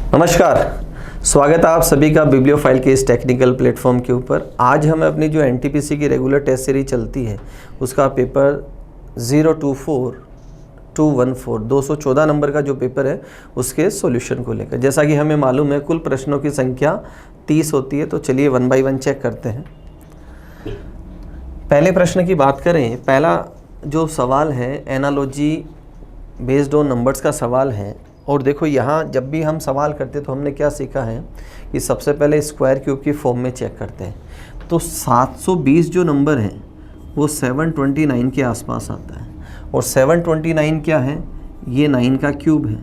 नमस्कार, स्वागत है आप सभी का बिब्लियोफाइल के इस टेक्निकल प्लेटफॉर्म के ऊपर। आज हम अपनी जो एनटीपीसी की रेगुलर टेस्ट सीरीज चलती है उसका पेपर 024214 214 नंबर का जो पेपर है उसके सॉल्यूशन को लेकर। जैसा कि हमें मालूम है कुल प्रश्नों की संख्या 30 होती है, तो चलिए वन बाय वन चेक करते हैं। पहले प्रश्न की बात करें, पहला जो सवाल है एनालॉजी बेस्ड ऑन नंबर्स का सवाल है। और देखो यहाँ जब भी हम सवाल करते तो हमने क्या सीखा है कि सबसे पहले स्क्वायर क्यूब की फॉर्म में चेक करते हैं। तो 720 जो नंबर है वो 729 के आसपास आता है, और 729 क्या है, ये 9 का क्यूब है।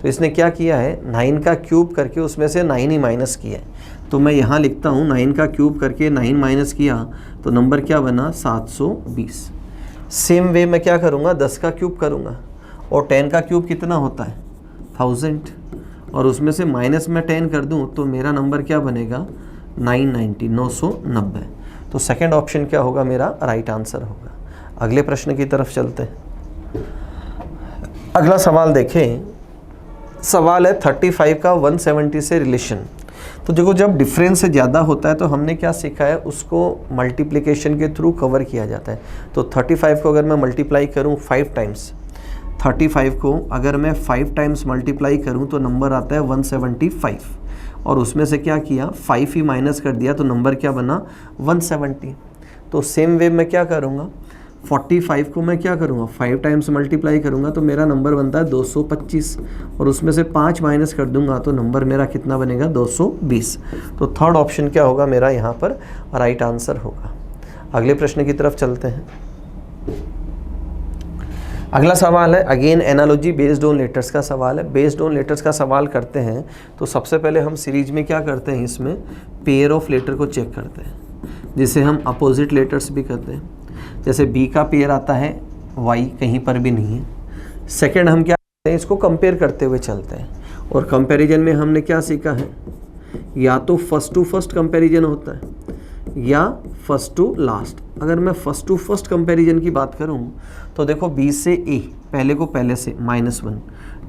तो इसने क्या किया है, 9 का क्यूब करके उसमें से 9 ही माइनस किया है। तो मैं यहाँ लिखता हूँ 9 का क्यूब करके 9 माइनस किया तो नंबर क्या बना 720। सेम वे मैं क्या करूँगा, 10 का क्यूब करूँगा, और 10 का क्यूब कितना होता है 1000, और उसमें से माइनस में 10 कर दूं तो मेरा नंबर क्या बनेगा 990। तो सेकंड ऑप्शन क्या होगा, मेरा राइट आंसर होगा। अगले प्रश्न की तरफ चलते हैं। अगला सवाल देखें, सवाल है 35 का 170 से रिलेशन। तो देखो जब डिफरेंस से ज़्यादा होता है तो हमने क्या सीखा है, उसको मल्टीप्लिकेशन के थ्रू कवर किया जाता है। तो 35 को अगर मैं मल्टीप्लाई करूँ 5 टाइम्स, 35 को अगर मैं 5 टाइम्स मल्टीप्लाई करूं तो नंबर आता है 175, और उसमें से क्या किया 5 ही माइनस कर दिया तो नंबर क्या बना 170। तो सेम वे मैं क्या करूंगा, 45 को मैं क्या करूंगा 5 टाइम्स मल्टीप्लाई करूंगा तो मेरा नंबर बनता है 225, और उसमें से 5 माइनस कर दूंगा तो नंबर मेरा कितना बनेगा 220। तो थर्ड ऑप्शन क्या होगा मेरा यहाँ पर राइट आंसर होगा। अगले प्रश्न की तरफ चलते हैं। अगला सवाल है again analogy based on letters का सवाल है। बेस्ड ऑन लेटर्स का सवाल करते हैं तो सबसे पहले हम सीरीज में क्या करते हैं, इसमें पेयर ऑफ लेटर को चेक करते हैं, जिसे हम अपोजिट लेटर्स भी करते हैं। जैसे बी का पेयर आता है वाई, कहीं पर भी नहीं है। सेकंड हम क्या करते हैं, इसको कंपेयर करते हुए चलते हैं, और कंपेरिजन में हमने क्या सीखा है, या तो फर्स्ट टू फर्स्ट कंपेरिजन होता है या फर्स्ट टू लास्ट। अगर मैं फर्स्ट टू फर्स्ट कंपैरिजन की बात करूं तो देखो बी से ए पहले को पहले से -1,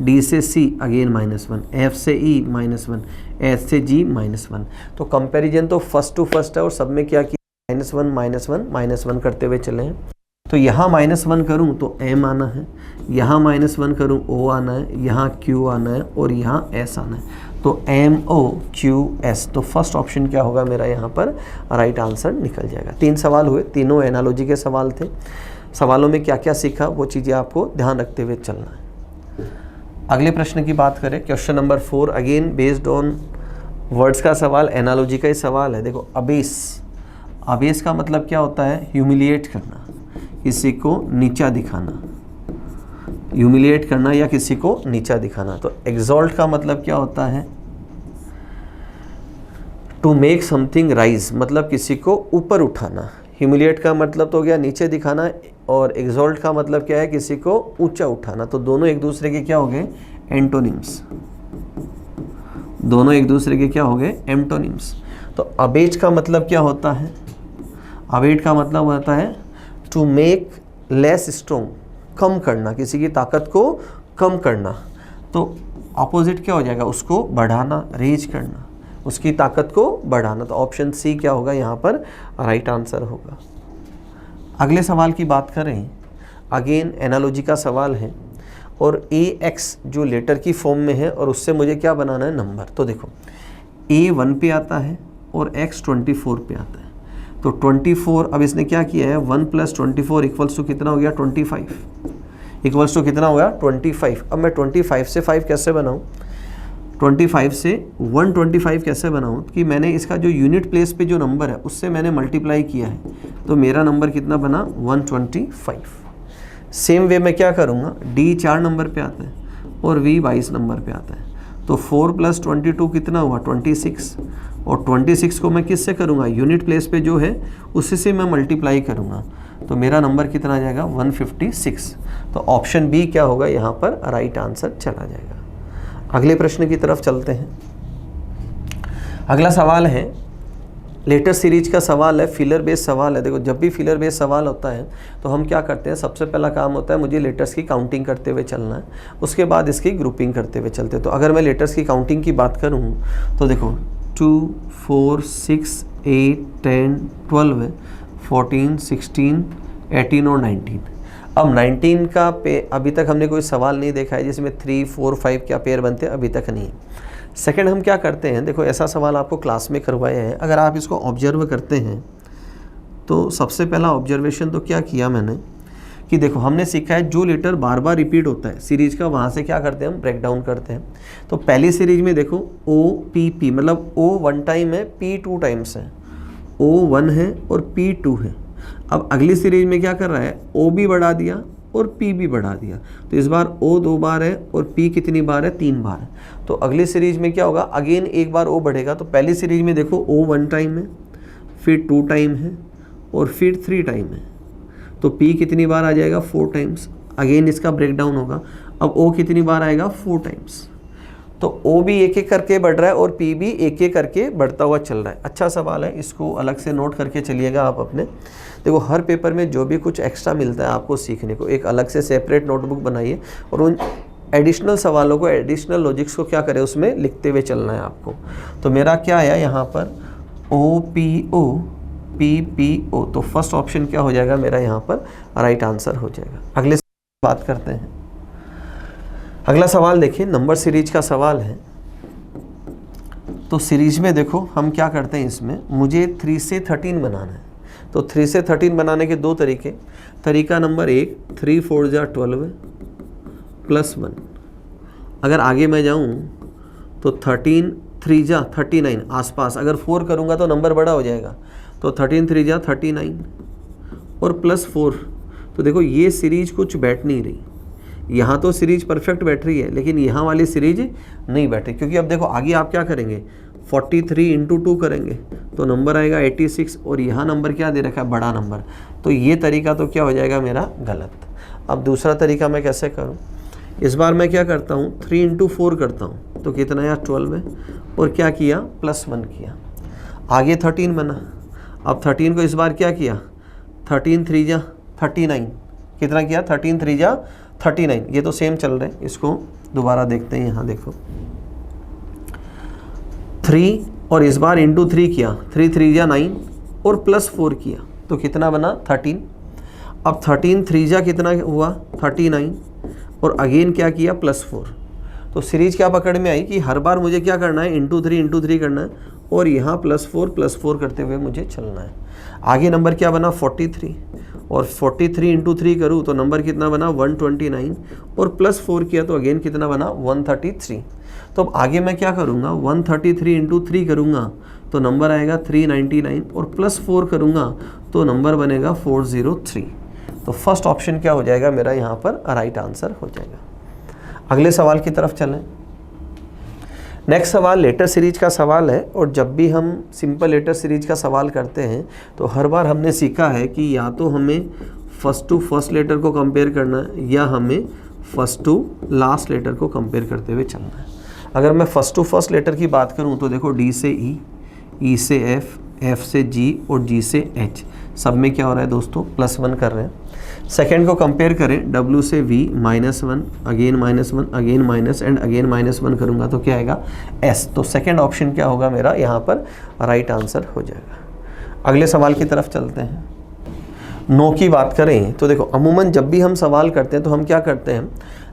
डी से सी अगेन -1, एफ से ई -1, एच से जी -1। तो कंपैरिजन तो फर्स्ट टू फर्स्ट है, और सब में क्या किया -1 -1 करते हुए चले हैं। तो यहाँ -1 करूँ तो एम आना है, यहाँ -1 करूँ ओ आना है, यहाँ क्यू आना है, और यहाँ एस आना है। तो एम ओ क्यू एस। तो फर्स्ट ऑप्शन क्या होगा मेरा यहाँ पर राइट आंसर निकल जाएगा। 3 सवाल हुए, तीनों एनालॉजी के सवाल थे। सवालों में क्या क्या सीखा वो चीज़ें आपको ध्यान रखते हुए चलना है। अगले प्रश्न की बात करें, question number 4 again based on words का सवाल, एनालॉजी का ही सवाल है। देखो अबेस, अबेस का मतलब क्या होता है, ह्यूमिलिएट करना, किसी को नीचा दिखाना, ह्यूमिलिएट करना या किसी को नीचा दिखाना। तो एक्सॉल्ट का मतलब क्या होता है, टू मेक समथिंग राइज, मतलब किसी को ऊपर उठाना। ह्यूमिलिएट का मतलब तो हो गया नीचे दिखाना, और एक्सॉल्ट का मतलब क्या है, किसी को ऊंचा उठाना। तो दोनों एक दूसरे के क्या हो गए, एंटोनिम्स। दोनों एक दूसरे के क्या हो गए, एंटोनिम्स। तो अबेज का मतलब क्या होता है, अबेज का मतलब होता है टू मेक लेस स्ट्रॉन्ग, कम करना, किसी की ताकत को कम करना। तो अपोजिट क्या हो जाएगा, उसको बढ़ाना, रेज करना, उसकी ताकत को बढ़ाना। तो ऑप्शन सी क्या होगा यहाँ पर राइट आंसर होगा। अगले सवाल की बात करें, अगेन एनालॉजी का सवाल है, और ए एक्स जो लेटर की फॉर्म में है, और उससे मुझे क्या बनाना है, नंबर। तो देखो ए 1 पे आता है और एक्स 24 पे आता है। तो 24, अब इसने क्या किया है, 1 + 24 इक्वल्स टू कितना हो गया 25, इक्वल्स टू कितना हो गया 25। अब मैं 25 से 5 कैसे बनाऊं, 25 से 125 कैसे बनाऊं, कि मैंने इसका जो यूनिट प्लेस पे जो नंबर है उससे मैंने मल्टीप्लाई किया है, तो मेरा नंबर कितना बना 125। सेम वे मैं क्या करूँगा, डी 4 नंबर पे आता है और वी 22 नंबर पे आता है। तो 4 + 22 कितना हुआ 26, और 26 को मैं किससे करूँगा, यूनिट प्लेस पे जो है उसी से मैं मल्टीप्लाई करूँगा। तो मेरा नंबर कितना आ जाएगा 156। तो ऑप्शन बी क्या होगा यहाँ पर राइट आंसर चला जाएगा। अगले प्रश्न की तरफ चलते हैं। अगला सवाल है लेटेस्ट सीरीज का सवाल है, फिलर बेस्ड सवाल है। देखो जब भी फिलर बेस्ड सवाल होता है तो हम क्या करते हैं, सबसे पहला काम होता है मुझे लेटर्स की काउंटिंग करते हुए चलना है, उसके बाद इसकी ग्रुपिंग करते हुए चलते हैं। तो अगर मैं लेटर्स की काउंटिंग की बात करूँ तो देखो 2, 4, 6, 8, 10, 12, 14, 16, 18 और 19। अब 19 का अभी तक हमने कोई सवाल नहीं देखा है जिसमें 3, 4, 5 क्या पेयर बनते हैं, अभी तक नहीं है। सेकंड हम क्या करते हैं, देखो ऐसा सवाल आपको क्लास में करवाए हैं, अगर आप इसको ऑब्जर्व करते हैं तो सबसे पहला ऑब्जर्वेशन तो क्या किया मैंने कि देखो हमने सीखा है जो लेटर बार बार रिपीट होता है सीरीज का, वहाँ से क्या करते हैं हम ब्रेक डाउन करते हैं। तो पहली सीरीज में देखो O P P, मतलब O 1 टाइम है, P 2 टाइम्स है, O 1 है और P 2 है। अब अगली सीरीज में क्या कर रहा है, O भी बढ़ा दिया और P भी बढ़ा दिया। तो इस बार O 2 बार है और P कितनी बार है, 3 बार है। तो अगली सीरीज में क्या होगा, अगेन एक बार O बढ़ेगा। तो पहली सीरीज में देखो O 1 टाइम है, फिर 2 टाइम है और फिर 3 टाइम है। तो P कितनी बार आ जाएगा, 4 टाइम्स। अगेन इसका ब्रेक डाउन होगा। अब O कितनी बार आएगा, 4 टाइम्स। तो O भी एक एक करके बढ़ रहा है और P भी एक एक करके बढ़ता हुआ चल रहा है। अच्छा सवाल है, इसको अलग से नोट करके चलिएगा आप अपने। देखो हर पेपर में जो भी कुछ एक्स्ट्रा मिलता है आपको सीखने को, एक अलग से सेपरेट नोटबुक बनाइए और उन एडिशनल सवालों को, एडिशनल लॉजिक्स को क्या करें, उसमें लिखते हुए चलना है आपको। तो मेरा क्या आया यहाँ पर, OPO PPO। तो फर्स्ट ऑप्शन क्या हो जाएगा मेरा यहाँ पर, राइट आंसर हो जाएगा। अगले बात करते हैं। अगला सवाल देखिए, नंबर सीरीज का सवाल है। तो सीरीज में देखो हम क्या करते हैं, इसमें मुझे 3 से 13 बनाना है। तो 3 से 13 बनाने के दो तरीके। तरीका नंबर 1, 3 4 जा 12 प्लस 1। अगर आगे मैं जाऊँ तो 13 3 जा 39 आसपास, अगर 4 करूँगा तो नंबर बड़ा हो जाएगा। तो 13 3 जा 39 और प्लस 4। तो देखो ये सीरीज कुछ बैठ नहीं रही, यहाँ तो सीरीज परफेक्ट बैठ रही है लेकिन यहाँ वाली सीरीज नहीं बैठ रही, क्योंकि अब देखो आगे आप क्या करेंगे, 43 इंटू 2 करेंगे तो नंबर आएगा 86 और यहाँ नंबर क्या दे रखा है, बड़ा नंबर। तो ये तरीका तो क्या हो जाएगा मेरा गलत। अब दूसरा तरीका मैं कैसे करूँ, इस बार मैं क्या करता हूँ, 3 इंटू 4 करता हूँ तो कितना यार 12 है और क्या किया, प्लस 1 किया। आगे 13 बना। अब 13 को इस बार क्या किया, 13 3 जा 39, कितना किया, 13 3 जा 39। ये तो सेम चल रहे हैं, इसको दोबारा देखते हैं। यहाँ देखो 3 और इस बार इंटू 3 किया, 3 3 जा 9 और प्लस 4 किया तो कितना बना 13। अब 13 3 जा कितना हुआ 39 और अगेन क्या किया प्लस 4। तो सीरीज क्या पकड़ में आई कि हर बार मुझे क्या करना है, इंटू 3 करना है और यहाँ प्लस 4 करते हुए मुझे चलना है। आगे नंबर क्या बना 43 और 43 इंटू 3 करूँ तो नंबर कितना बना 129 और प्लस 4 किया तो अगेन कितना बना 133। तो अब आगे मैं क्या करूँगा, 133 इंटू 3 करूँगा तो नंबर आएगा 399 और प्लस 4 करूँगा तो नंबर बनेगा 403। तो फर्स्ट ऑप्शन क्या हो जाएगा मेरा यहाँ पर राइट आंसर हो जाएगा। अगले सवाल की तरफ चलें। नेक्स्ट सवाल लेटर सीरीज का सवाल है और जब भी हम सिंपल लेटर सीरीज का सवाल करते हैं तो हर बार हमने सीखा है कि या तो हमें फर्स्ट टू फर्स्ट लेटर को कंपेयर करना है या हमें फर्स्ट टू लास्ट लेटर को कंपेयर करते हुए चलना है। अगर मैं फर्स्ट टू फर्स्ट लेटर की बात करूं तो देखो D से E, E से F, F से G और G से H, सब में क्या हो रहा है दोस्तों, +1 कर रहे हैं। सेकेंड को कंपेयर करें, W से V -1, again -1, again minus and again -1 करूँगा तो क्या आएगा S। तो सेकेंड ऑप्शन क्या होगा मेरा यहाँ पर राइट आंसर हो जाएगा। अगले सवाल की तरफ चलते हैं। नो की बात करें तो देखो अमूमन जब भी हम सवाल करते हैं तो हम क्या करते हैं,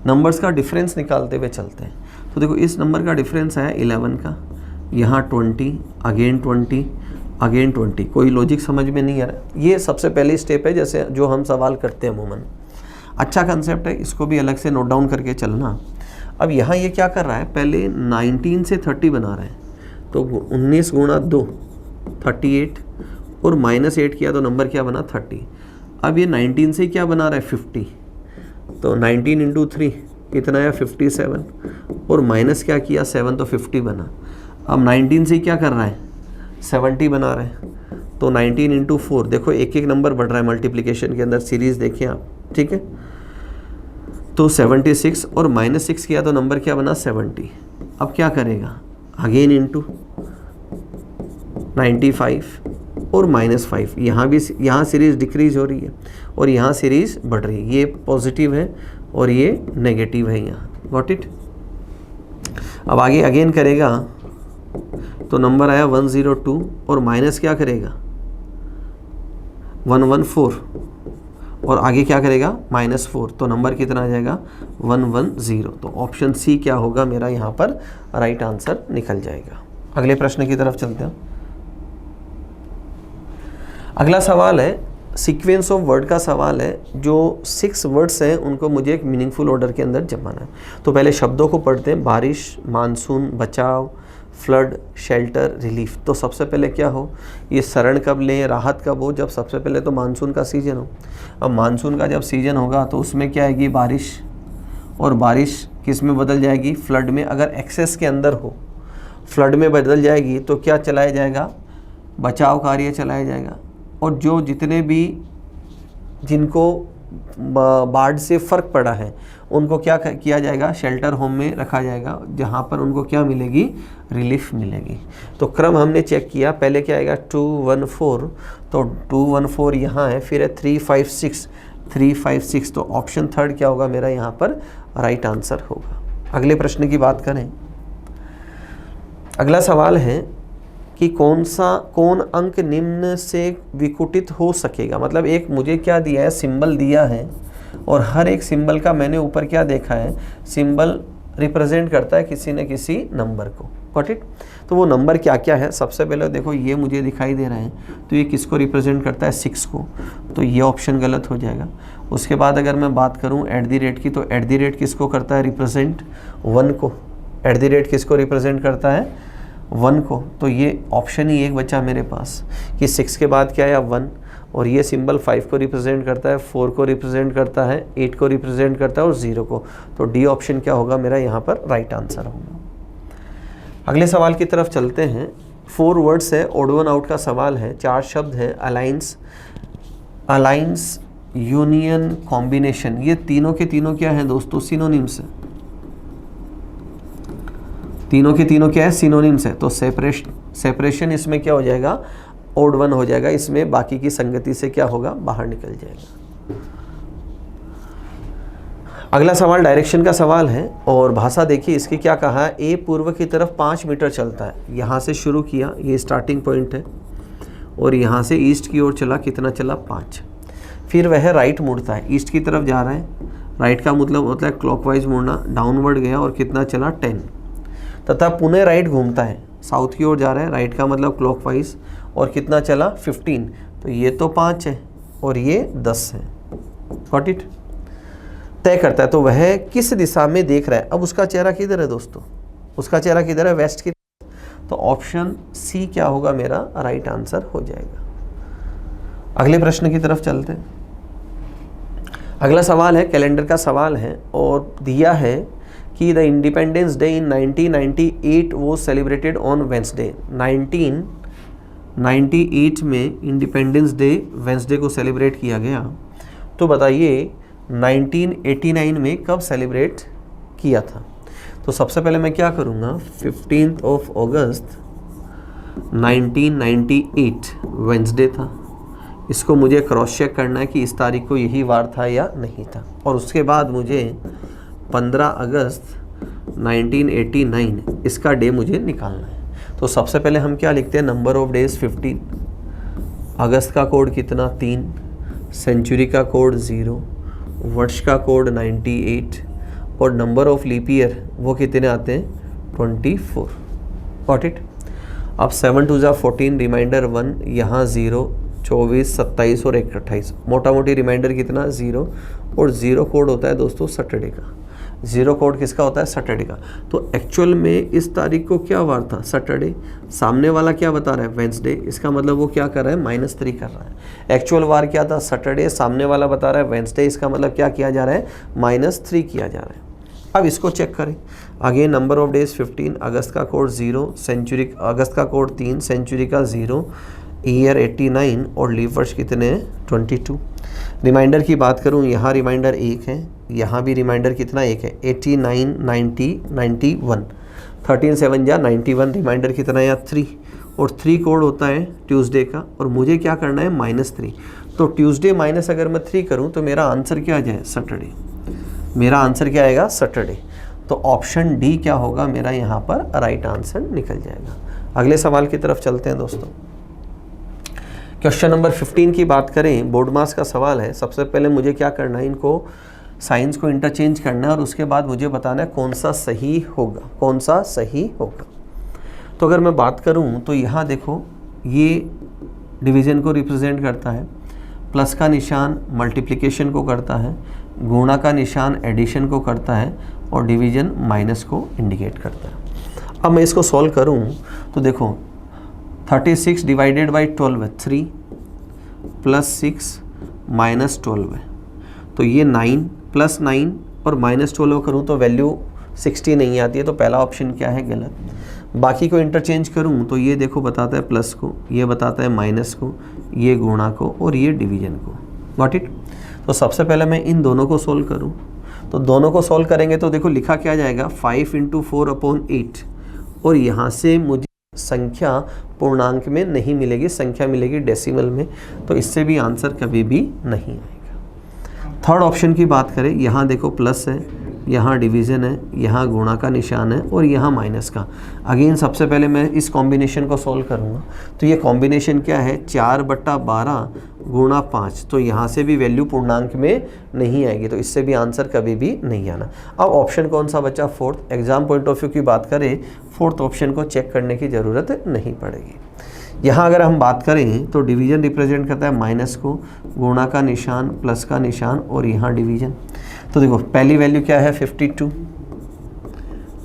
नंबर्स का डिफरेंस निकालते हुए चलते हैं। तो देखो इस नंबर का डिफरेंस है 11 का, यहाँ 20, अगेन 20, अगेन 20। कोई लॉजिक समझ में नहीं आ रहा। ये सबसे पहली स्टेप है जैसे जो हम सवाल करते हैं अमूमन। अच्छा कंसेप्ट है, इसको भी अलग से नोट डाउन करके चलना। अब यहाँ ये क्या कर रहा है, पहले 19 से 30 बना रहा है तो 19 गुणा 2 38 और -8 किया तो नंबर क्या बना 30। अब ये 19 से क्या बना रहा है 50, तो 19 इंटू 3 कितना है 57 और माइनस क्या किया 7 तो 50 बना। अब 19 से क्या कर रहा है 70 बना रहे हैं तो 19 इंटू 4, देखो एक एक नंबर बढ़ रहा है मल्टीप्लिकेशन के अंदर, सीरीज देखें आप, ठीक है। तो 76 और -6 किया तो नंबर क्या बना 70। अब क्या करेगा, अगेन इंटू 95 और -5। यहाँ भी, यहाँ सीरीज़ डिक्रीज हो रही है और यहाँ सीरीज़ बढ़ रही है। ये पॉजिटिव है और ये नेगेटिव है यहाँ। Got it. अब आगे अगेन करेगा तो नंबर आया 102 और माइनस क्या करेगा 114 और आगे क्या करेगा -4, तो नंबर कितना आ जाएगा 110। तो ऑप्शन सी क्या होगा मेरा यहाँ पर राइट आंसर निकल जाएगा। अगले प्रश्न की तरफ चलते हैं। अगला सवाल है सीक्वेंस ऑफ वर्ड का सवाल है। जो 6 वर्ड्स हैं उनको मुझे एक मीनिंगफुल ऑर्डर के अंदर जमाना है। तो पहले शब्दों को पढ़ते हैं। बारिश, मानसून, बचाव, फ्लड, शेल्टर, रिलीफ। तो सबसे पहले क्या हो, ये शरण कब लें, राहत कब हो, जब सबसे पहले तो मानसून का सीज़न हो। अब मानसून का जब सीज़न होगा तो उसमें क्या आएगी बारिश, और बारिश किस में बदल जाएगी फ्लड में। अगर एक्सेस के अंदर हो, फ्लड में बदल जाएगी तो क्या चलाया जाएगा बचाव कार्य चलाया जाएगा। और जो जितने भी जिनको बाढ़ से फ़र्क पड़ा है उनको क्या किया जाएगा शेल्टर होम में रखा जाएगा, जहाँ पर उनको क्या मिलेगी रिलीफ मिलेगी। तो क्रम हमने चेक किया, पहले क्या आएगा 214, तो 214 यहाँ है, फिर है 356, तो ऑप्शन थर्ड क्या होगा मेरा यहाँ पर राइट आंसर होगा। अगले प्रश्न की बात करें। अगला सवाल है कि कौन अंक निम्न से विकुटित हो सकेगा। मतलब एक मुझे क्या दिया है सिंबल दिया है और हर एक सिंबल का मैंने ऊपर क्या देखा है सिंबल रिप्रेजेंट करता है किसी न किसी नंबर को। Got it. तो वो नंबर क्या क्या है, सबसे पहले देखो ये मुझे दिखाई दे रहा है तो ये किसको रिप्रेजेंट करता है 6 को, तो ये ऑप्शन गलत हो जाएगा। उसके बाद अगर मैं बात करूँ @ की, तो @ किसको करता है रिप्रेजेंट 1 को, @ किसको रिप्रेजेंट करता है 1 को। तो ये ऑप्शन ही एक बचा मेरे पास कि 6 के बाद क्या आया 1, और ये सिंबल 5 को रिप्रेजेंट करता है, 4 को रिप्रेजेंट करता है, 8 को रिप्रेजेंट करता है और 0 को। तो डी ऑप्शन क्या होगा मेरा यहाँ पर राइट आंसर होगा। अगले सवाल की तरफ चलते हैं। 4 वर्ड्स है, ओड वन आउट का सवाल है। 4 शब्द है अलाइंस, यूनियन, कॉम्बिनेशन। ये तीनों के तीनों क्या है दोस्तों सिनोनिम्स है। तीनों के तीनों क्या है सिनोनिम्स है। तो सेपरेशन इसमें क्या हो जाएगा ओड वन हो जाएगा, इसमें बाकी की संगति से क्या होगा बाहर निकल जाएगा। अगला सवाल डायरेक्शन का सवाल है और भाषा देखिए इसकी क्या कहा है। ए पूर्व की तरफ 5 मीटर चलता है, यहाँ से शुरू किया, ये स्टार्टिंग पॉइंट है, और यहाँ से ईस्ट की ओर चला, कितना चला 5। फिर वह राइट मुड़ता है, ईस्ट की तरफ जा रहा है, राइट का मतलब होता है क्लॉकवाइज मुड़ना, डाउनवर्ड गया और कितना चला 10, तथा पुनः राइट घूमता है, साउथ की ओर जा रहा है, राइट का मतलब क्लॉकवाइज, और कितना चला 15। तो ये तो 5 है और ये 10 है। Got it. तय करता है तो वह किस दिशा में देख रहा है। अब उसका चेहरा किधर है दोस्तों, उसका चेहरा किधर है वेस्ट की। तो ऑप्शन सी क्या होगा मेरा राइट आंसर हो जाएगा। अगले प्रश्न की तरफ चलते हैं। अगला सवाल है कैलेंडर का सवाल है और दिया है कि द इंडिपेंडेंस डे इन 1998 वो सेलिब्रेटेड ऑन वेंसडे। 1998 में इंडिपेंडेंस डे वेंसडे को सेलिब्रेट किया गया। तो बताइए 1989 में कब सेलिब्रेट किया था। तो सबसे पहले मैं क्या करूँगा 15 अगस्त 1998 वेंसडे था, इसको मुझे क्रॉस चेक करना है कि इस तारीख को यही वार था या नहीं था। और उसके बाद मुझे 15 अगस्त 1989 इसका डे मुझे निकालना है। तो सबसे पहले हम क्या लिखते हैं नंबर ऑफ डेज 15, अगस्त का कोड कितना 3, सेंचुरी का कोड 0, वर्ष का कोड 98 और नंबर ऑफ लीप ईयर वो कितने आते हैं 24। Got it. अब 7 2 जा 14, रिमाइंडर 1, यहाँ 0, 24, 27 और 28, मोटा मोटी रिमाइंडर कितना 0, और 0 कोड होता है दोस्तों सैटरडे का। 0 कोड किसका होता है सैटरडे का। तो एक्चुअल में इस तारीख को क्या वार था सैटरडे, सामने वाला क्या बता रहा है वेंसडे, इसका मतलब वो क्या कर रहा है -3 कर रहा है। एक्चुअल वार क्या था सैटरडे, सामने वाला बता रहा है वेंसडे, इसका मतलब क्या किया जा रहा है -3 किया जा रहा है। अब इसको चेक करें आगे। नंबर ऑफ डेज 15, अगस्त का कोड 0, सेंचुरी अगस्त का कोड 3, सेंचुरी का 0, ईयर 89 और लीप वर्ष कितने हैं 22। रिमाइंडर की बात करूं यहाँ रिमाइंडर 1 है, यहाँ भी रिमाइंडर कितना 1 है 89, 90, 91, 13 7 जा 91, रिमाइंडर कितना है यहाँ 3, और 3 कोड होता है ट्यूसडे का, और मुझे क्या करना है -3। तो ट्यूसडे माइनस अगर मैं 3 करूं तो मेरा आंसर क्या आ जाए, सैटरडे। मेरा आंसर क्या आएगा, सैटरडे। तो ऑप्शन डी क्या होगा मेरा यहाँ पर राइट आंसर निकल जाएगा। अगले सवाल की तरफ चलते हैं दोस्तों। क्वेश्चन नंबर 15 की बात करें, बोर्ड मास का सवाल है। सबसे पहले मुझे क्या करना है, इनको साइंस को इंटरचेंज करना है और उसके बाद मुझे बताना है कौन सा सही होगा, कौन सा सही होगा। तो अगर मैं बात करूं तो यहाँ देखो, ये डिवीज़न को रिप्रेजेंट करता है, प्लस का निशान मल्टीप्लिकेशन को करता है, गुणा का निशान एडिशन को करता है और डिवीज़न माइनस को इंडिकेट करता है। अब मैं इसको सॉल्व करूं तो देखो 36 डिवाइडेड बाई 12 है 3 प्लस 6 माइनस 12 है, तो ये 9 प्लस 9 और माइनस 12 करूँ तो वैल्यू 60 नहीं आती है, तो पहला ऑप्शन क्या है, गलत। बाकी को इंटरचेंज करूँ तो ये देखो बताता है प्लस को, ये बताता है माइनस को, ये गुणा को और ये डिवीजन को। Got it. तो सबसे पहले मैं इन दोनों को सोल्व करूँ, तो दोनों को सोल्व करेंगे तो देखो लिखा क्या जाएगा, 5 × 4/8, और यहाँ से मुझे संख्या पूर्णांक में नहीं मिलेगी, संख्या मिलेगी डेसिमल में, तो इससे भी आंसर कभी भी नहीं आएगा। थर्ड ऑप्शन की बात करें, यहाँ देखो प्लस है, यहाँ डिवीज़न है, यहाँ गुणा का निशान है और यहाँ माइनस का। अगेन सबसे पहले मैं इस कॉम्बिनेशन को सॉल्व करूँगा, तो ये कॉम्बिनेशन क्या है, 4/12 गुणा 5, तो यहाँ से भी वैल्यू पूर्णांक में नहीं आएगी, तो इससे भी आंसर कभी भी नहीं आना। अब ऑप्शन कौन सा बचा, fourth. Exam point of view की बात करें, फोर्थ ऑप्शन को चेक करने की ज़रूरत नहीं पड़ेगी। यहाँ अगर हम बात करें तो डिवीज़न रिप्रेजेंट करता है माइनस को, गुणा का निशान, प्लस का निशान और यहाँ डिवीज़न। तो देखो पहली वैल्यू क्या है 52,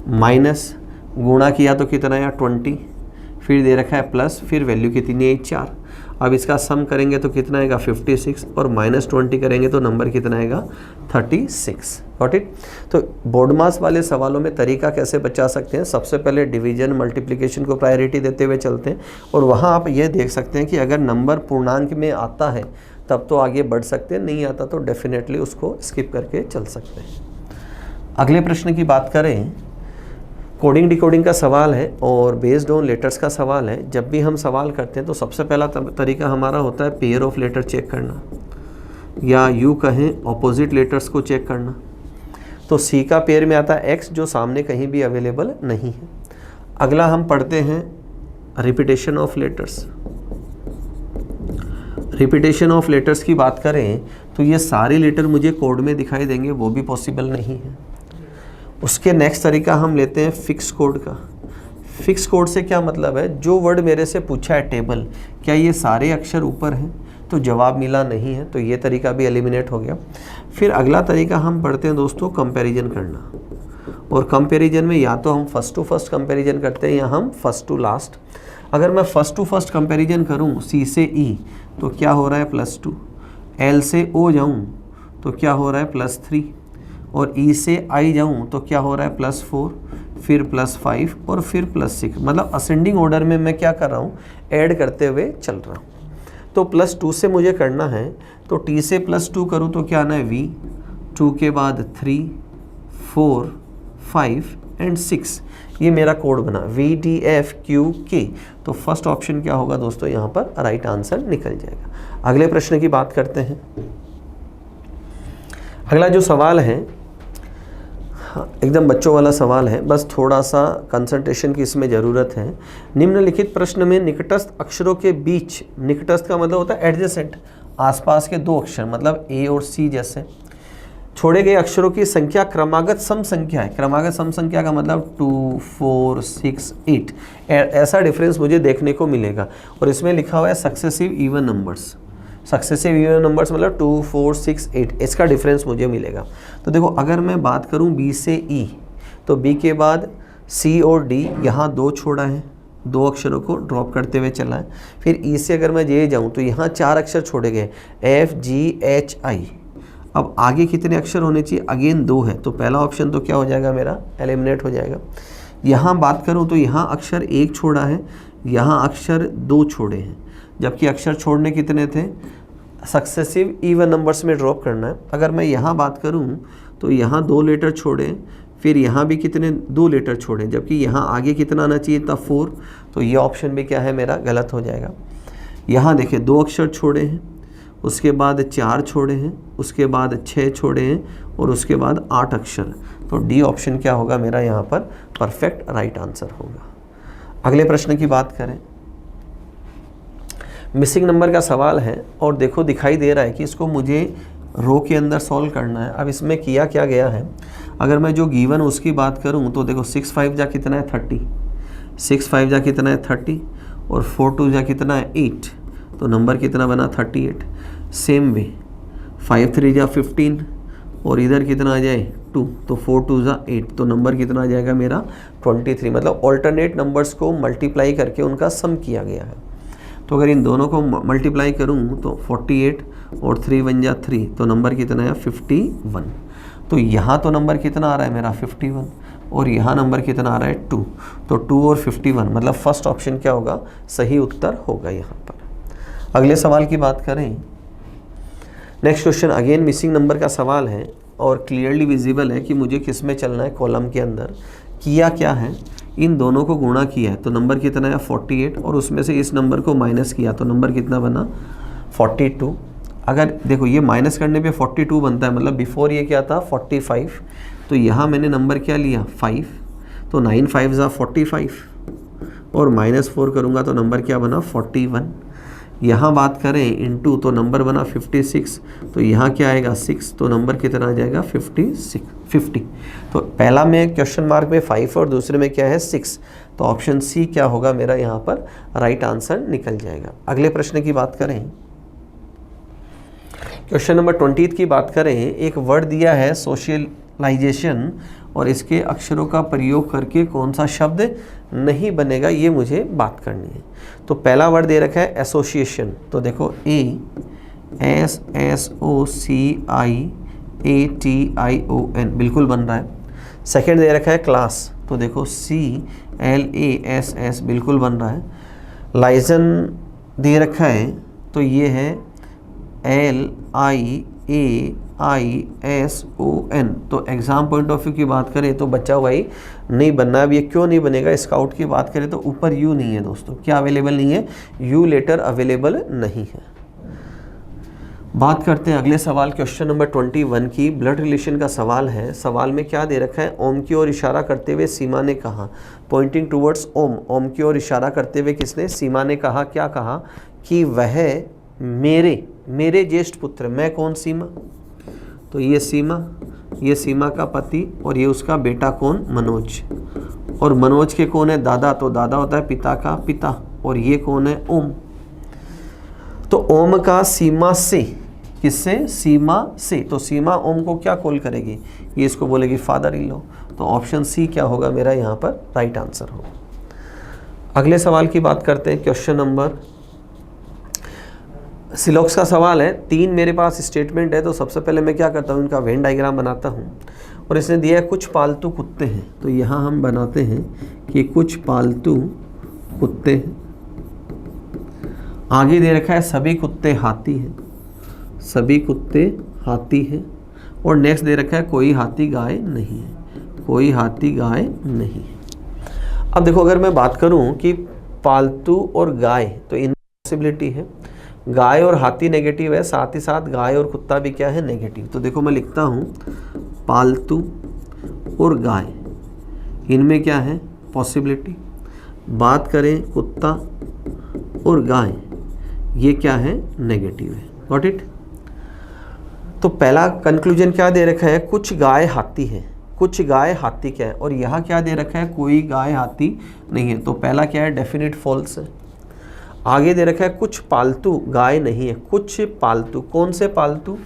माइनस गुणा किया तो कितना है 20, फिर दे रखा है प्लस, फिर वैल्यू कितनी है 4। अब इसका सम करेंगे तो कितना आएगा 56 और -20 करेंगे तो नंबर कितना आएगा 36। Got it. तो बोर्ड मास वाले सवालों में तरीका कैसे बचा सकते हैं, सबसे पहले डिवीजन मल्टीप्लिकेशन को प्रायोरिटी देते हुए चलते हैं, और वहाँ आप ये देख सकते हैं कि अगर नंबर पूर्णांक में आता है तब तो आगे बढ़ सकते हैं, नहीं आता तो डेफिनेटली उसको स्किप करके चल सकते हैं। अगले प्रश्न की बात करें, कोडिंग डिकोडिंग का सवाल है और बेस्ड ऑन लेटर्स का सवाल है। जब भी हम सवाल करते हैं तो सबसे पहला तरीका हमारा होता है पेयर ऑफ लेटर चेक करना, या यूँ कहें ऑपोजिट लेटर्स को चेक करना। तो सी का पेयर में आता है एक्स, जो सामने कहीं भी अवेलेबल नहीं है। अगला हम पढ़ते हैं repetition of letters. Repetition of letters की बात करें तो ये सारे लेटर मुझे कोड में दिखाई देंगे, वो भी पॉसिबल नहीं है। उसके नेक्स्ट तरीका हम लेते हैं फिक्स कोड का। फिक्स कोड से क्या मतलब है, जो वर्ड मेरे से पूछा है टेबल, क्या ये सारे अक्षर ऊपर हैं, तो जवाब मिला नहीं है, तो ये तरीका भी एलिमिनेट हो गया। फिर अगला तरीका हम पढ़ते हैं दोस्तों कंपैरिजन करना, और कंपैरिजन में या तो हम फर्स्ट टू फर्स्ट कंपैरिजन करते हैं या हम फर्स्ट टू लास्ट। अगर मैं फर्स्ट टू फर्स्ट कंपैरिजन करूं, सी से ई तो क्या हो रहा है +2, एल से ओ जाऊं तो क्या हो रहा है +3, और ई से आई जाऊं तो क्या हो रहा है +4, फिर +5 और फिर +6। मतलब असेंडिंग ऑर्डर में मैं क्या कर रहा हूं, ऐड करते हुए चल रहा हूं। तो +2 से मुझे करना है, तो टी से +2 करूं तो क्या आना है वी, 2 के बाद 3, 4, 5 एंड 6। ये मेरा कोड बना VDFQK। तो फर्स्ट ऑप्शन क्या होगा दोस्तों, यहाँ पर राइट आंसर निकल जाएगा। अगले प्रश्न की बात करते हैं। अगला जो सवाल है एकदम बच्चों वाला सवाल है, बस थोड़ा सा कंसंट्रेशन की इसमें ज़रूरत है। निम्नलिखित प्रश्न में निकटस्थ अक्षरों के बीच, निकटस्थ का मतलब होता है एडजेसेंट, आसपास के 2 अक्षर, मतलब ए और सी जैसे, छोड़े गए अक्षरों की संख्या क्रमागत सम संख्या है। क्रमागत सम संख्या का मतलब 2, 4, 6, 8 ऐसा डिफरेंस मुझे देखने को मिलेगा, और इसमें लिखा हुआ है successive even numbers. Successive even numbers मतलब 2, 4, 6, 8, इसका डिफरेंस मुझे मिलेगा। तो देखो अगर मैं बात करूं बी से ई, तो बी के बाद सी और डी, यहाँ 2 छोड़ा है, 2 अक्षरों को ड्रॉप करते हुए चला है। फिर ई से अगर मैं जे जाऊं तो यहाँ 4 अक्षर छोड़े गए, एफ, जी, एच, आई। अब आगे कितने अक्षर होने चाहिए, अगेन 2 है, तो पहला ऑप्शन तो क्या हो जाएगा मेरा, एलिमिनेट हो जाएगा। यहाँ बात करूँ तो यहाँ अक्षर 1 छोड़ा है, यहाँ अक्षर 2 छोड़े हैं, जबकि अक्षर छोड़ने कितने थे, सक्सेसिव इवन नंबर्स में ड्रॉप करना है। अगर मैं यहाँ बात करूँ तो यहाँ 2 लेटर छोड़े, फिर यहाँ भी कितने 2 लेटर छोड़े, जबकि यहाँ आगे कितना आना चाहिए था 4, तो ये ऑप्शन भी क्या है मेरा गलत हो जाएगा। यहाँ देखिए 2 अक्षर छोड़े हैं, उसके बाद 4 छोड़े हैं, उसके बाद 6 छोड़े हैं और उसके बाद 8 अक्षर, तो डी ऑप्शन क्या होगा मेरा यहाँ पर परफेक्ट राइट आंसर होगा। अगले प्रश्न की बात करें, मिसिंग नंबर का सवाल है और देखो दिखाई दे रहा है कि इसको मुझे रो के अंदर सॉल्व करना है। अब इसमें किया क्या गया है, अगर मैं जो गिवन उसकी बात करूं तो देखो 6 5 जा कितना है 30, 6 5 जा कितना है 30 और 4 2 जा कितना है 8, तो नंबर कितना बना 38। सेम वे 5 3 जा 15 और इधर कितना आ जाए 2, तो 4 2 जा 8, तो नंबर कितना आ जाएगा मेरा 23। मतलब ऑल्टरनेट नंबर्स को मल्टीप्लाई करके उनका सम किया गया है। तो अगर इन दोनों को मल्टीप्लाई करूँ तो 48 और 3 1 जा 3, तो नंबर कितना है 51। तो यहाँ तो नंबर कितना आ रहा है मेरा 51 और यहाँ नंबर कितना आ रहा है 2, तो 2 और 51 मतलब फर्स्ट ऑप्शन क्या होगा, सही उत्तर होगा यहाँ पर। अगले सवाल की बात करें, next question again missing number का सवाल है और क्लियरली विजिबल है कि मुझे किस में चलना है, कॉलम के अंदर। किया क्या है, इन दोनों को गुणा किया है तो नंबर कितना है 48 और उसमें से इस नंबर को माइनस किया तो नंबर कितना बना 42। अगर देखो ये माइनस करने पे 42 बनता है, मतलब बिफोर ये क्या था 45, तो यहाँ मैंने नंबर क्या लिया 5, तो 9 5 जा 45 और -4 करूँगा तो नंबर क्या बना 41। यहाँ बात करें इनटू तो नंबर बना 56, तो यहाँ क्या आएगा 6, तो नंबर कितना आ जाएगा 50। तो पहला में क्वेश्चन मार्क में 5 और दूसरे में क्या है 6, तो ऑप्शन सी क्या होगा मेरा यहाँ पर राइट आंसर निकल जाएगा। अगले प्रश्न की बात करें, क्वेश्चन नंबर 20 की बात करें, एक वर्ड दिया है सोशलाइजेशन और इसके अक्षरों का प्रयोग करके कौन सा शब्द नहीं बनेगा, ये मुझे बात करनी है। तो पहला वर्ड दे रखा है एसोसिएशन, तो देखो ASSOCIATION बिल्कुल बन रहा है। सेकंड दे रखा है क्लास, तो देखो CLASS बिल्कुल बन रहा है। लाइजन दे रखा है तो ये है LIAISON, तो एग्ज़ाम पॉइंट ऑफ व्यू की बात करें तो बच्चा भाई नहीं बनना। अब ये क्यों नहीं बनेगा, स्काउट की बात करें तो ऊपर यू नहीं है दोस्तों, क्या अवेलेबल नहीं है, यू लेटर अवेलेबल नहीं है। बात करते हैं अगले सवाल क्वेश्चन नंबर 21 की, ब्लड रिलेशन का सवाल है। सवाल में क्या दे रखा है, ओम की ओर इशारा करते हुए सीमा ने कहा, पॉइंटिंग टूवर्ड्स ओम, ओम की ओर इशारा करते हुए किसने, सीमा ने कहा, क्या कहा कि वह मेरे ज्येष्ठ पुत्र, मैं कौन सीमा, तो ये सीमा का पति और ये उसका बेटा कौन मनोज, और मनोज के कौन है दादा, तो दादा होता है पिता का पिता, और ये कौन है ओम। तो ओम का सीमा से, किससे, सीमा से, तो सीमा ओम को क्या कॉल करेगी, ये इसको बोलेगी फादर इन लॉ, तो ऑप्शन सी क्या होगा मेरा यहाँ पर राइट आंसर होगा। अगले सवाल की बात करते हैं, क्वेश्चन नंबर सिलॉक्स का सवाल है। 3 मेरे पास स्टेटमेंट है, तो सबसे पहले मैं क्या करता हूँ, इनका वेन डायग्राम बनाता हूँ और इसने दिया है कुछ पालतू कुत्ते हैं, तो यहाँ हम बनाते हैं कि कुछ पालतू कुत्ते हैं। आगे दे रखा है सभी कुत्ते हाथी हैं, सभी कुत्ते हाथी हैं, और नेक्स्ट दे रखा है कोई हाथी गाय नहीं है, कोई हाथी गाय नहीं है। अब देखो अगर मैं बात करूं कि पालतू और गाय, तो इन पॉसिबिलिटी है, गाय और हाथी नेगेटिव है, साथ ही साथ गाय और कुत्ता भी क्या है नेगेटिव। तो देखो मैं लिखता हूँ पालतू और गाय, इनमें क्या है पॉसिबिलिटी। बात करें कुत्ता और गाय, ये क्या है नेगेटिव है। Got it. तो पहला कंक्लूजन क्या दे रखा है, कुछ गाय हाथी है, कुछ गाय हाथी क्या है, और यहाँ क्या दे रखा है कोई गाय हाथी नहीं है, तो पहला क्या है डेफिनेट फॉल्स है। आगे दे रखा है कुछ पालतू गाय नहीं है, कुछ पालतू, कौन से पालतू,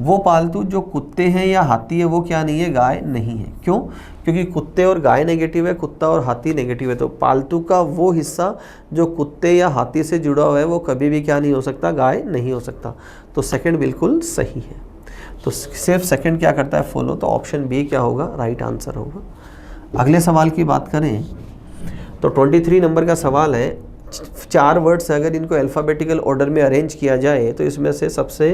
वो पालतू जो कुत्ते हैं या हाथी है वो क्या नहीं है, गाय नहीं है। क्यों, क्योंकि कुत्ते और गाय नेगेटिव है, कुत्ता और हाथी नेगेटिव है, तो पालतू का वो हिस्सा जो कुत्ते या हाथी से जुड़ा हुआ है वो कभी भी क्या नहीं हो सकता, गाय नहीं हो सकता। तो सेकंड बिल्कुल सही है, तो सिर्फ सेकंड क्या करता है फॉलो, तो ऑप्शन बी क्या होगा राइट आंसर होगा। अगले सवाल की बात करें तो 23 नंबर का सवाल है, 4 वर्ड्स अगर इनको अल्फ़ाबेटिकल ऑर्डर में अरेंज किया जाए तो इसमें से सबसे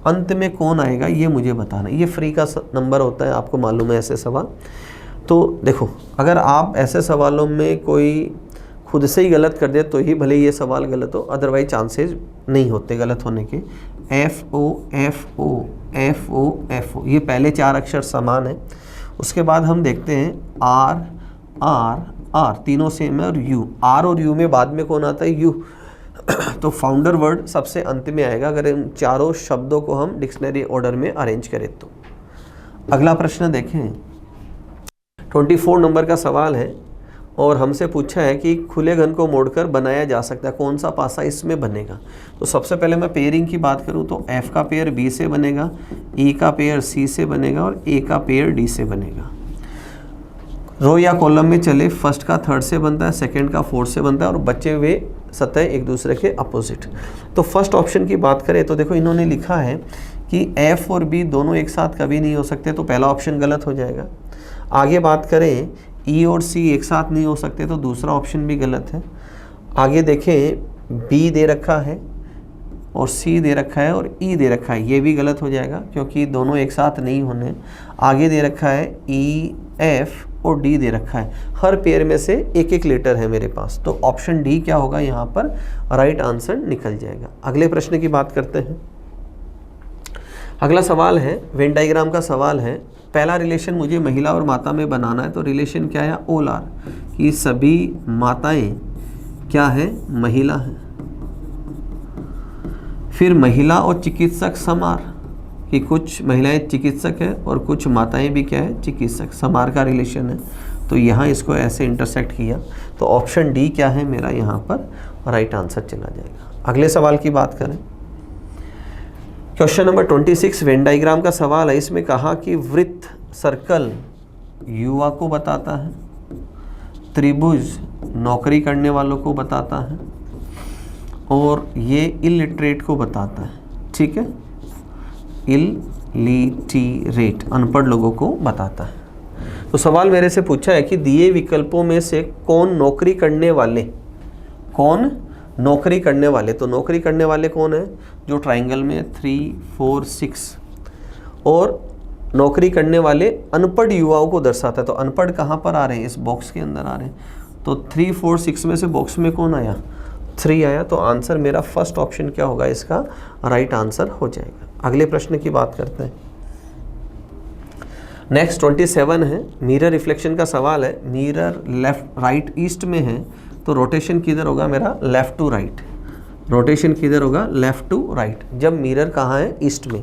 अंत में कौन आएगा ये मुझे बताना। ये फ्री का नंबर होता है, आपको मालूम है ऐसे सवाल। तो देखो, अगर आप ऐसे सवालों में कोई खुद से ही गलत कर दे तो ही भले ये सवाल गलत हो, अदरवाइज चांसेस नहीं होते गलत होने के। F O F O F O F O, ये पहले 4 अक्षर समान है। उसके बाद हम देखते हैं आर आर आर, तीनों सेम है, और यू, आर और यू में बाद में कौन आता है? यू। तो फाउंडर वर्ड सबसे अंत में आएगा अगर इन चारों शब्दों को हम डिक्शनरी ऑर्डर में अरेंज करें तो। अगला प्रश्न देखें, 24 नंबर का सवाल है और हमसे पूछा है कि खुले घन को मोड़कर बनाया जा सकता है, कौन सा पासा इसमें बनेगा। तो सबसे पहले मैं पेयरिंग की बात करूं तो F का पेयर B से बनेगा, E का पेयर C से बनेगा और A का पेयर D से बनेगा। रो या कॉलम में चले, फर्स्ट का थर्ड से बनता है, सेकंड का फोर्थ से बनता है और बचे हुए सतह एक दूसरे के अपोजिट। तो फर्स्ट ऑप्शन की बात करें तो देखो इन्होंने लिखा है कि F और B दोनों एक साथ कभी नहीं हो सकते, तो पहला ऑप्शन गलत हो जाएगा। आगे बात करें E और C एक साथ नहीं हो सकते, तो दूसरा ऑप्शन भी गलत है। आगे देखें B दे रखा है और C दे रखा है और E दे रखा है, ये भी गलत हो जाएगा क्योंकि दोनों एक साथ नहीं होने। आगे दे रखा है E F और D दे रखा है, हर पेयर में से एक एक लेटर है मेरे पास, तो ऑप्शन डी क्या होगा यहाँ पर राइट आंसर निकल जाएगा। अगले प्रश्न की बात करते हैं। अगला सवाल है, वेन डायग्राम का सवाल है। पहला रिलेशन मुझे महिला और माता में बनाना है, तो रिलेशन क्या है? ऑल आर, कि सभी माताएं क्या है? महिला है। फिर महिला और चिकित्सक समार, कि कुछ महिलाएं चिकित्सक है और कुछ माताएं भी क्या है? चिकित्सक, समार का रिलेशन है। तो यहाँ इसको ऐसे इंटरसेक्ट किया, तो ऑप्शन डी क्या है मेरा यहाँ पर राइट आंसर चला जाएगा। अगले सवाल की बात करें, क्वेश्चन नंबर 26 वेन डायग्राम का सवाल है। इसमें कहा कि वृत्त सर्कल युवा को बताता है, त्रिभुज नौकरी करने वालों को बताता है और ये इलिटरेट को बताता है। ठीक है, इलिटरेट अनपढ़ लोगों को बताता है। तो सवाल मेरे से पूछा है कि दिए विकल्पों में से कौन नौकरी करने वाले, कौन नौकरी करने वाले, तो नौकरी करने वाले कौन है? जो ट्राइंगल में 3, 4, 6, और नौकरी करने वाले अनपढ़ युवाओं को दर्शाता है। तो अनपढ़ कहाँ पर आ रहे हैं? इस बॉक्स के अंदर आ रहे हैं। तो 3, 4, 6 में से बॉक्स में कौन आया? 3 आया। तो आंसर मेरा फर्स्ट ऑप्शन क्या होगा? इसका राइट आंसर हो जाएगा। अगले प्रश्न की बात करते हैं। नेक्स्ट 27 है, मिरर रिफ्लेक्शन का सवाल है। मिरर लेफ्ट राइट ईस्ट में है, तो रोटेशन किधर होगा मेरा? Left to right. रोटेशन किधर होगा? लेफ़्ट टू राइट, जब मिरर कहाँ है? ईस्ट में।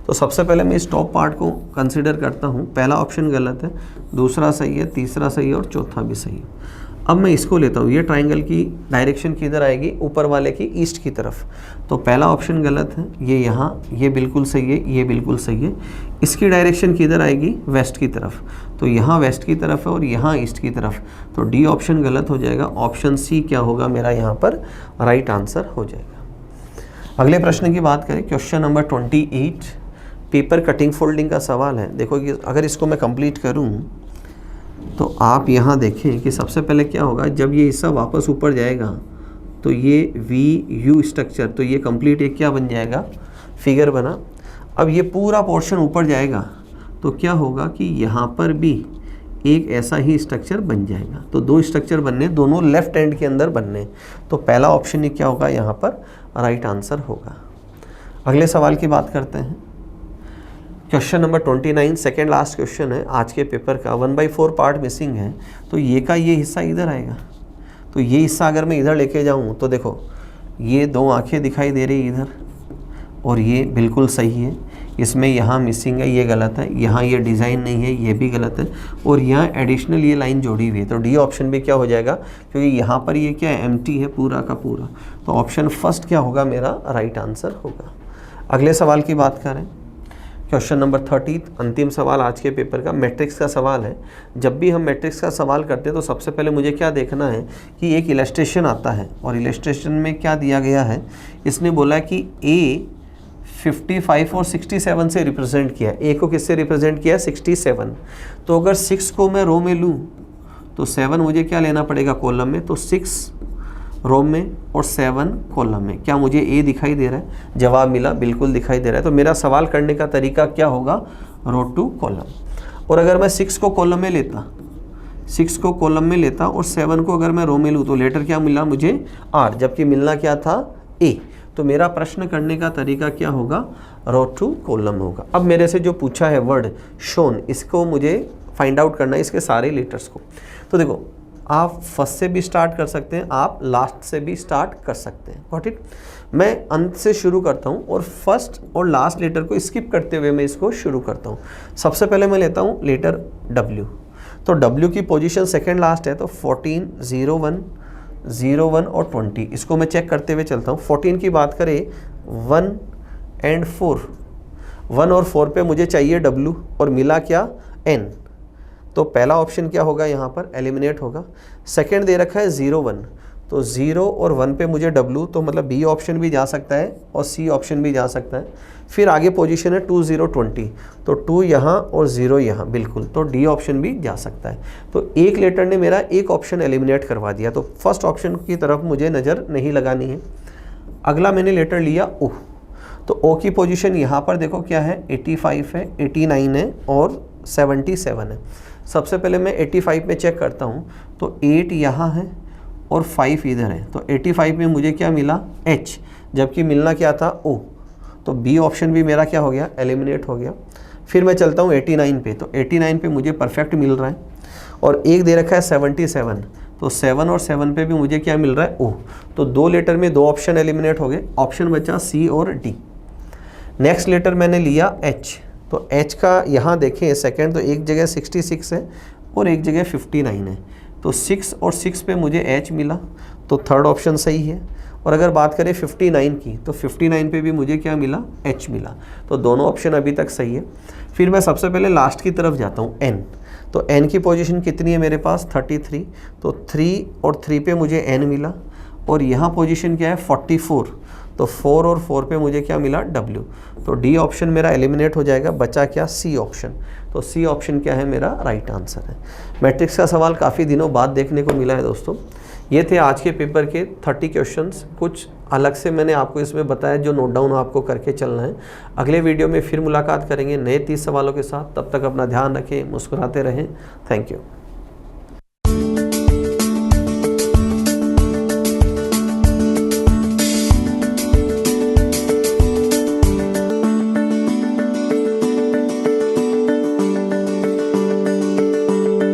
तो सबसे पहले मैं इस टॉप पार्ट को कंसिडर करता हूँ। पहला ऑप्शन गलत है, दूसरा सही है, तीसरा सही है और चौथा भी सही है। अब मैं इसको लेता हूँ, ये ट्राइंगल की डायरेक्शन किधर आएगी? ऊपर वाले की ईस्ट की तरफ। तो पहला ऑप्शन गलत है, ये यहाँ, ये बिल्कुल सही है, ये बिल्कुल सही है। इसकी डायरेक्शन किधर आएगी? वेस्ट की तरफ। तो यहाँ वेस्ट की तरफ है और यहाँ ईस्ट की तरफ, तो डी ऑप्शन गलत हो जाएगा। ऑप्शन सी क्या होगा मेरा यहाँ पर राइट आंसर हो जाएगा। अगले प्रश्न की बात करें, question number 28 paper cutting folding का सवाल है। देखो कि अगर इसको मैं कंप्लीट करूँ तो आप यहाँ देखें कि सबसे पहले क्या होगा, जब ये हिस्सा वापस ऊपर जाएगा तो ये वी यू स्ट्रक्चर, तो ये कंप्लीट एक क्या बन जाएगा? फिगर बना। अब ये पूरा पोर्शन ऊपर जाएगा तो क्या होगा कि यहाँ पर भी एक ऐसा ही स्ट्रक्चर बन जाएगा। तो 2 स्ट्रक्चर बनने, दोनों लेफ्ट हैंड के अंदर बनने। तो पहला ऑप्शन ही क्या होगा यहाँ पर राइट आंसर होगा। अगले सवाल की बात करते हैं। Question number 29 second last question है आज के पेपर का। 1/4 पार्ट मिसिंग है, तो ये का ये हिस्सा इधर आएगा। तो ये हिस्सा अगर मैं इधर लेके जाऊँ तो देखो ये 2 आंखें दिखाई दे रही इधर, और ये बिल्कुल सही है। इसमें यहाँ मिसिंग है, ये गलत है। यहाँ ये डिज़ाइन नहीं है, ये भी गलत है। और यहाँ एडिशनल ये लाइन जोड़ी हुई है, तो डी ऑप्शन भी क्या हो जाएगा? क्योंकि यहाँ पर ये क्या है? एम्प्टी है पूरा का पूरा। तो ऑप्शन फर्स्ट क्या होगा मेरा राइट आंसर होगा। अगले सवाल की बात करें, क्वेश्चन नंबर 30 अंतिम सवाल आज के पेपर का, मैट्रिक्स का सवाल है। जब भी हम मैट्रिक्स का सवाल करते हैं तो सबसे पहले मुझे क्या देखना है कि एक इलस्ट्रेशन आता है, और इलस्ट्रेशन में क्या दिया गया है? इसने बोला कि ए 55 और 67 से रिप्रेजेंट किया। ए को किससे रिप्रेजेंट किया? 67। तो अगर 6 को मैं रो में लूँ तो 7 मुझे क्या लेना पड़ेगा? कॉलम में। तो 6 रो में और 7 कॉलम में। क्या मुझे ए दिखाई दे रहा है? जवाब मिला, बिल्कुल दिखाई दे रहा है। तो मेरा सवाल करने का तरीका क्या होगा? रो टू कॉलम। और अगर मैं 6 को कॉलम में लेता, 6 को कॉलम में लेता और 7 को अगर मैं रो में लूँ तो लेटर क्या मिला मुझे R, जबकि मिलना क्या था A। तो मेरा प्रश्न करने का तरीका क्या होगा, रो टू कॉलम होगा। अब मेरे से जो पूछा है वर्ड शोन, इसको मुझे फाइंड आउट करना है, इसके सारे लेटर्स को। तो देखो आप फर्स्ट से भी स्टार्ट कर सकते हैं, आप लास्ट से भी स्टार्ट कर सकते हैं। Got it. मैं अंत से शुरू करता हूँ और फर्स्ट और लास्ट लेटर को स्किप करते हुए मैं इसको शुरू करता हूँ। सबसे पहले मैं लेता हूँ लेटर W। तो W की पोजीशन सेकेंड लास्ट है, तो 14, 01, 01 और 20, इसको मैं चेक करते हुए चलता हूँ। 14 की बात करें 1 एंड 4, 1 और 4 पे मुझे चाहिए W और मिला क्या N। तो पहला ऑप्शन क्या होगा यहाँ पर, एलिमिनेट होगा। सेकंड दे रखा है 01, तो 0 और 1 पे मुझे W, तो मतलब B ऑप्शन भी जा सकता है और C ऑप्शन भी जा सकता है। फिर आगे पोजीशन है 2, 0, 20, तो 2 यहाँ और 0 यहाँ, बिल्कुल, तो D ऑप्शन भी जा सकता है। तो एक लेटर ने मेरा एक ऑप्शन एलिमिनेट करवा दिया, तो फर्स्ट ऑप्शन की तरफ मुझे नज़र नहीं लगानी है। अगला मैंने लेटर लिया O, तो O की पोजीशन यहाँ पर देखो क्या है, 85 है, 89 है और 77 है। सबसे पहले मैं 85 में चेक करता हूँ, तो 8 यहाँ है और 5 इधर है, तो 85 में मुझे क्या मिला H, जबकि मिलना क्या था O। तो B ऑप्शन भी मेरा क्या हो गया, एलिमिनेट हो गया। फिर मैं चलता हूँ 89 पे, तो 89 पे मुझे परफेक्ट मिल रहा है और एक दे रखा है 77, तो 7 और 7 पे भी मुझे क्या मिल रहा है O। तो दो लेटर में दो ऑप्शन एलिमिनेट हो गए, ऑप्शन बचा C और D। नेक्स्ट लेटर मैंने लिया H, तो H का यहाँ देखें सेकंड, तो एक जगह 66 है और एक जगह 59 है, तो 6 और 6 पे मुझे H मिला, तो थर्ड ऑप्शन सही है। और अगर बात करें 59 की, तो 59 पे भी मुझे क्या मिला, H मिला, तो दोनों ऑप्शन अभी तक सही है। फिर मैं सबसे पहले लास्ट की तरफ जाता हूँ, N। तो N की पोजीशन कितनी है मेरे पास, 33, तो 3 और 3 पे मुझे N मिला और यहाँ पोजीशन क्या है 44, तो 4 और 4 पे मुझे क्या मिला W। तो D ऑप्शन मेरा एलिमिनेट हो जाएगा, बचा क्या C ऑप्शन। तो C ऑप्शन क्या है मेरा राइट आंसर है। मैट्रिक्स का सवाल काफ़ी दिनों बाद देखने को मिला है दोस्तों। ये थे आज के पेपर के 30 क्वेश्चंस। कुछ अलग से मैंने आपको इसमें बताया जो नोट डाउन आपको करके चलना है। अगले वीडियो में फिर मुलाकात करेंगे नए 30 सवालों के साथ। तब तक अपना ध्यान रखें, मुस्कुराते रहें। Thank you.